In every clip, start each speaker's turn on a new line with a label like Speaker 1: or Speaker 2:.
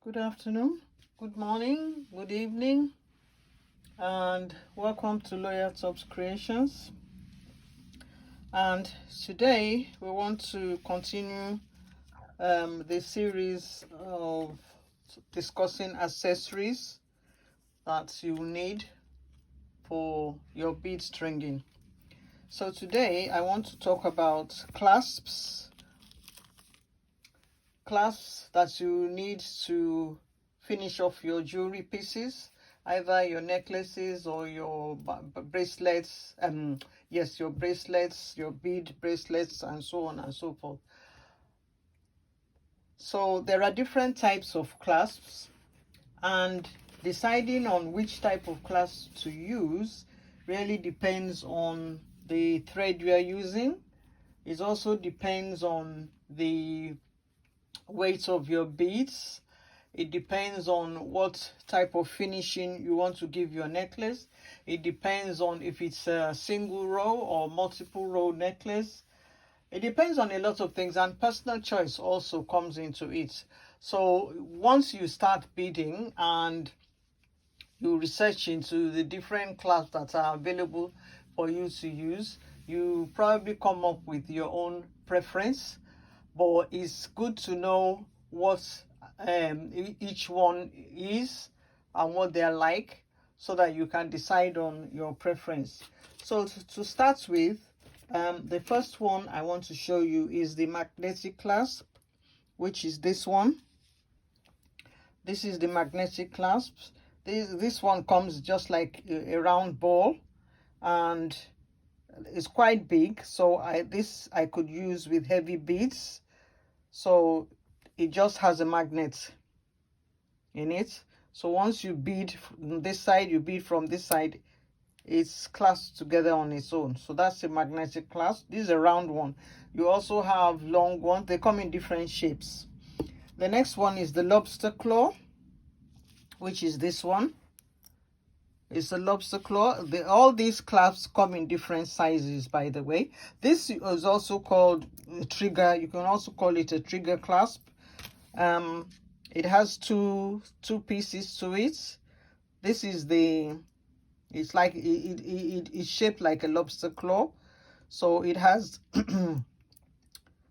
Speaker 1: Good afternoon, good morning, good evening, and welcome to Lawyer Tops Creations. And today we want to continue the series of discussing accessories that you need for your bead stringing. So today I want to talk about clasps that you need to finish off your jewelry pieces, either your necklaces or your bracelets, your bracelets, your bead bracelets, and so on and so forth. So there are different types of clasps, and deciding on which type of clasp to use really depends on the thread you are using. It also depends on the weight of your beads. It depends on what type of finishing you want to give your necklace. It depends on if it's a single row or multiple row necklace. It depends on a lot of things, and personal choice also comes into it. So once you start beading and you research into the different clasps that are available for you to use, you probably come up with your own preference. But it's good to know what each one is and what they're like, so that you can decide on your preference. So to start with, the first one I want to show you is the magnetic clasp, which is this one. This is the magnetic clasp. This one comes just like a round ball, and it's quite big, so I could use with heavy beads. So it just has a magnet in it. So once you bead from this side, you bead from this side, it's clasped together on its own. So that's a magnetic clasp. This is a round one. You also have long ones. They come in different shapes. The next one is the lobster claw, which is this one. It's a lobster claw. All these clasps come in different sizes, by the way. This is also called a trigger. You can also call it a trigger clasp. It has two pieces to it. This is it's like it's shaped like a lobster claw. So it has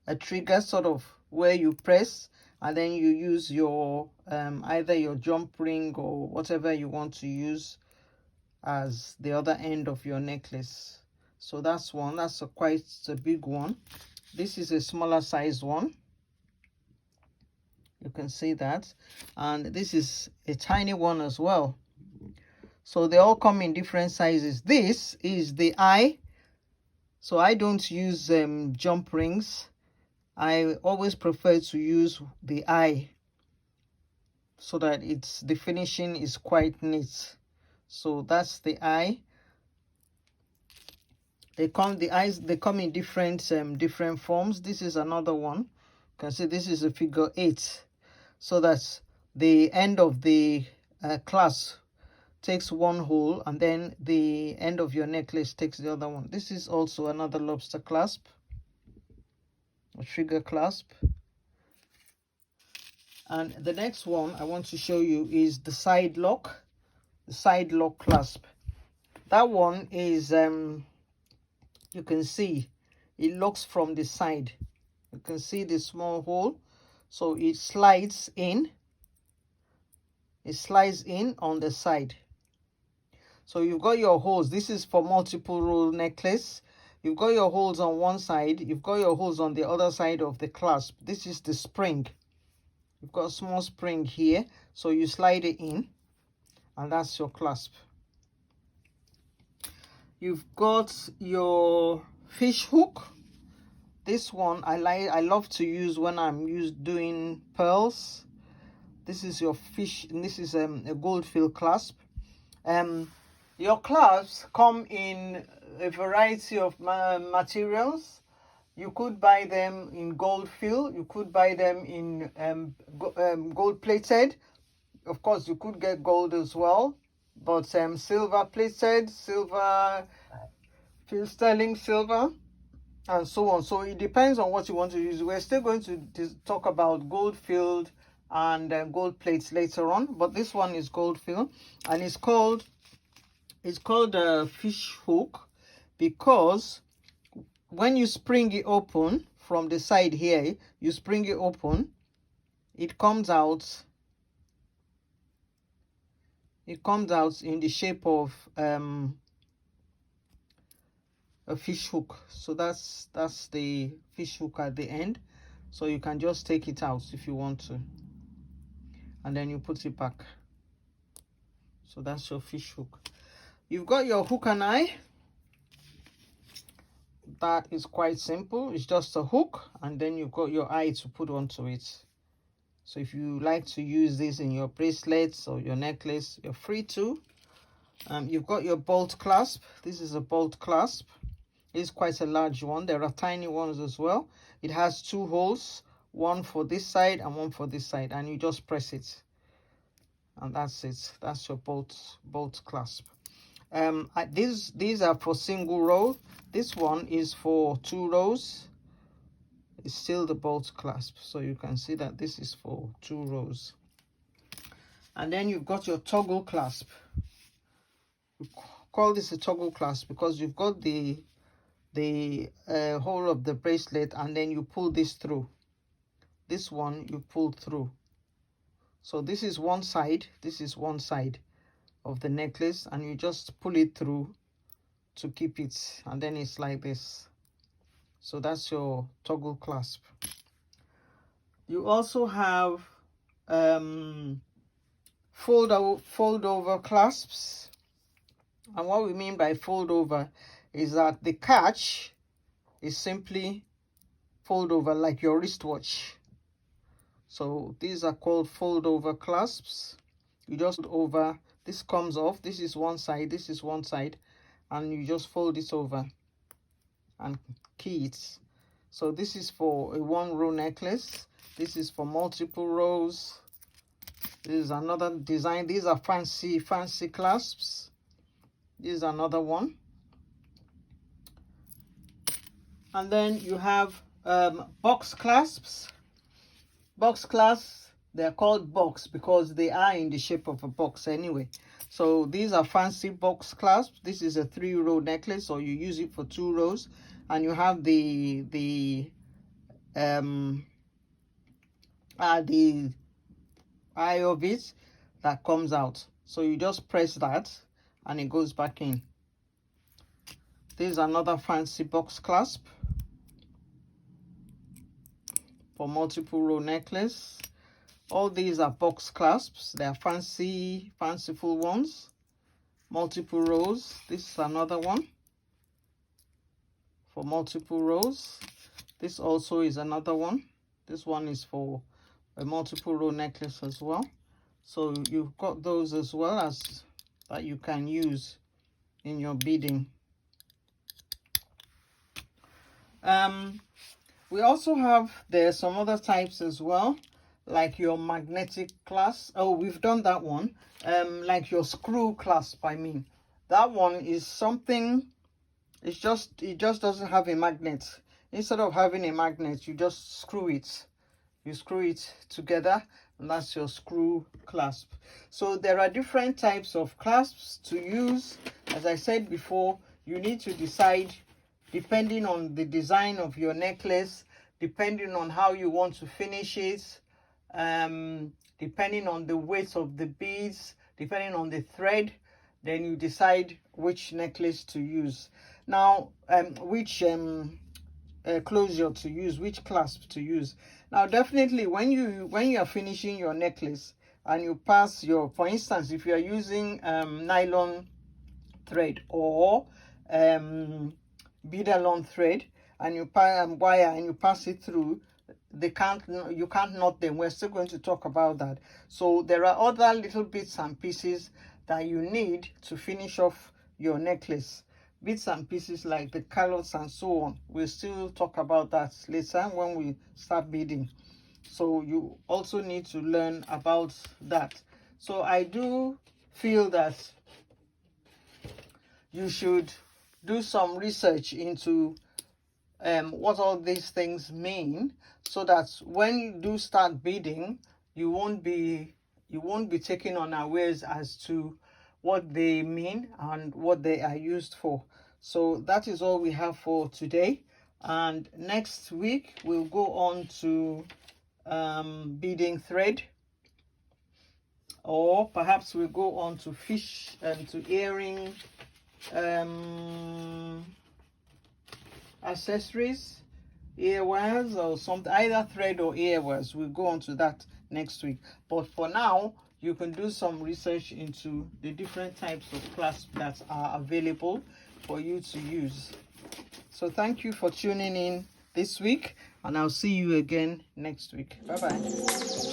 Speaker 1: a trigger sort of where you press, and then you use your either your jump ring or whatever you want to use as the other end of your necklace. So that's one. That's quite a big one. This is a smaller size one. You can see that. And this is a tiny one as well. So they all come in different sizes. This is the eye. So I don't use jump rings. I always prefer to use the eye, so that the finishing is quite neat. So that's the eye. The eyes come in different forms. This is another one. You can see this is a figure 8. So that's the end of the clasp takes one hole, and then the end of your necklace takes the other one. This is also another lobster clasp, a trigger clasp. And the next one I want to show you is the side lock clasp. That one is you can see it locks from the side. You can see the small hole, so it slides in on the side. So you've got your holes. This is for multiple row necklace. You've got your holes on one side, you've got your holes on the other side of the clasp. This is the spring. You've got a small spring here, so you slide it in, and that's your clasp. You've got your fish hook. This one I love to use when I'm doing pearls. This is your fish, and this is a gold fill clasp. Your clasps come in a variety of materials. You could buy them in gold fill. You could buy them in gold plated. Of course, you could get gold as well, but silver plated, silver, sterling silver, and so on. So it depends on what you want to use. We're still going to talk about gold filled and gold plates later on, but this one is gold fill, and it's called a fish hook because when you spring it open from the side here, you spring it open, it comes out in the shape of a fish hook. So that's the fish hook at the end, so you can just take it out if you want to, and then you put it back. So that's your fish hook. You've got your hook and eye. That is quite simple. It's just a hook, and then you've got your eye to put onto it. So if you like to use this in your bracelets or your necklace, you're free to. You've got your bolt clasp. This is a bolt clasp. It's quite a large one. There are tiny ones as well. It has 2 holes, one for this side and one for this side, and you just press it, and that's it. That's your bolt clasp. These are for single row. This one is for 2 rows. It's still the bolt clasp, so you can see that this is for 2 rows. And then you've got your toggle clasp. We call this a toggle clasp because you've got the hole of the bracelet, and then you pull this through. This one you pull through. So this is one side of the necklace, and you just pull it through to keep it, and then it's like this. So that's your toggle clasp. You also have fold over clasps, and what we mean by fold over is that the catch is simply fold over, like your wristwatch. So these are called fold over clasps. You just fold over, this comes off, this is one side, this is one side, and you just fold it over and key it. So this is for a 1-row necklace. This is for multiple rows. This is another design. These are fancy clasps. This is another one. And then you have box clasps. Box clasps, they're called box because they are in the shape of a box anyway. So these are fancy box clasps. This is a 3-row necklace, so you use it for 2 rows, and you have the eye of it that comes out. So you just press that and it goes back in. This is another fancy box clasp for multiple row necklace. All these are box clasps. They are fanciful ones. Multiple rows. This is another one for multiple rows. This also is another one. This one is for a multiple row necklace as well. So you've got those as well as that you can use in your beading. We also have, there's some other types as well, like your magnetic clasp. Oh, we've done that one. Like your screw clasp, I mean. That one is something, it just doesn't have a magnet. Instead of having a magnet, you just screw it. You screw it together, and that's your screw clasp. So there are different types of clasps to use. As I said before, you need to decide depending on the design of your necklace, depending on how you want to finish it, depending on the weight of the beads, depending on the thread, then you decide which necklace to use. Now, which closure to use, which clasp to use. Now, definitely when you are finishing your necklace and you pass your, for instance, if you are using nylon thread or bead-along thread, and you wire and you pass it through, you can't knot them. We're still going to talk about that. So there are other little bits and pieces that you need to finish off your necklace. Bits and pieces like the calots and so on. We'll still talk about that later when we start beading. So you also need to learn about that. So I do feel that you should do some research into what all these things mean, so that when you do start beading, you won't be taken unawares as to what they mean and what they are used for. So that is all we have for today, and next week we'll go on to beading thread, or perhaps we'll go on to fish and to earring accessories, earwares or something, either thread or earwares. We'll go on to that next week, but for now you can do some research into the different types of clasps that are available for you to use. So thank you for tuning in this week, and I'll see you again next week. Bye bye.